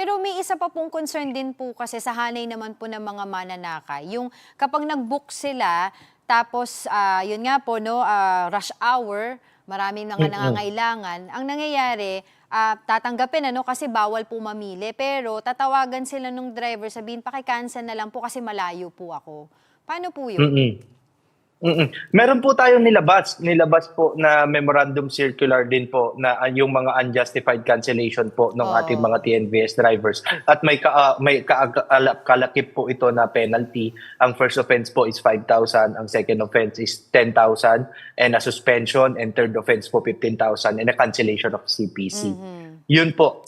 Pero may isa pa pong concern din po kasi sa hanay naman po ng mga mananakay. Yung kapag nag-book sila, tapos yun nga po, no, rush hour, maraming mga Mm. nangangailangan. Ang nangyayari, tatanggapin ano kasi bawal po mamili. Pero tatawagan sila nung driver, sabihin paki-cancel na lang po kasi malayo po ako. Paano po yun? Mm. Meron po tayong nilabas po na memorandum circular din po na yung mga unjustified cancellation po ng ating Oh. mga TNVS drivers at may kalakip po ito na penalty. Ang first offense po is 5,000, ang second offense is 10,000 and a suspension, and third offense po 15,000 and a cancellation of CPC. Yun po.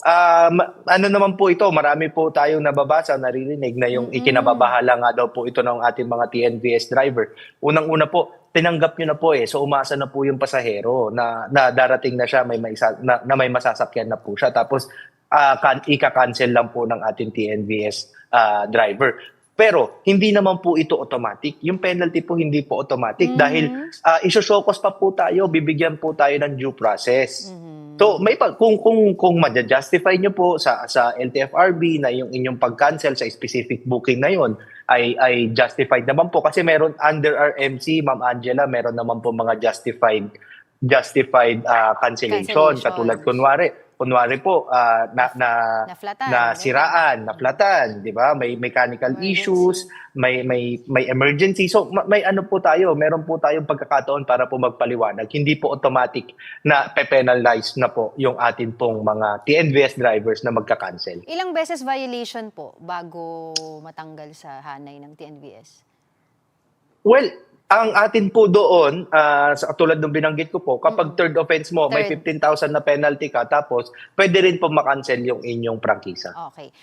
Ano naman po ito, marami po tayong nababasa, naririnig na yung ikinababahala nga daw po ito ng ating mga TNVS driver. Unang-una po, tinanggap nyo na po So umasa na po yung pasahero na darating na siya, na may masasakyan na po siya. Tapos ika-cancel lang po ng ating TNVS driver. Pero hindi naman po ito automatic. Yung penalty po hindi po automatic dahil iso-showcause pa po tayo, bibigyan po tayo ng due process. So kung ma-justify nyo po sa LTFRB na yung inyong pag-cancel sa specific booking na yon ay justified naman po kasi meron under our MC, Ma'am Angela, meron naman po mga justified cancellation. Katulad kunwari po Naflatan, nasiraan, naplatan, di ba? May mechanical issues, may emergency. So may ano po tayo, meron po tayong pagkakataon para po magpaliwanag. Hindi po automatic na pe-penalize na po yung atin pong mga TNVS drivers na magka-cancel. Ilang beses violation po bago matanggal sa hanay ng TNVS? Well, ang atin po doon, sa tulad ng binanggit ko po, kapag third offense mo, may Third. 15,000 na penalty ka, tapos pwede rin po makancel yung inyong prangkisa. Okay.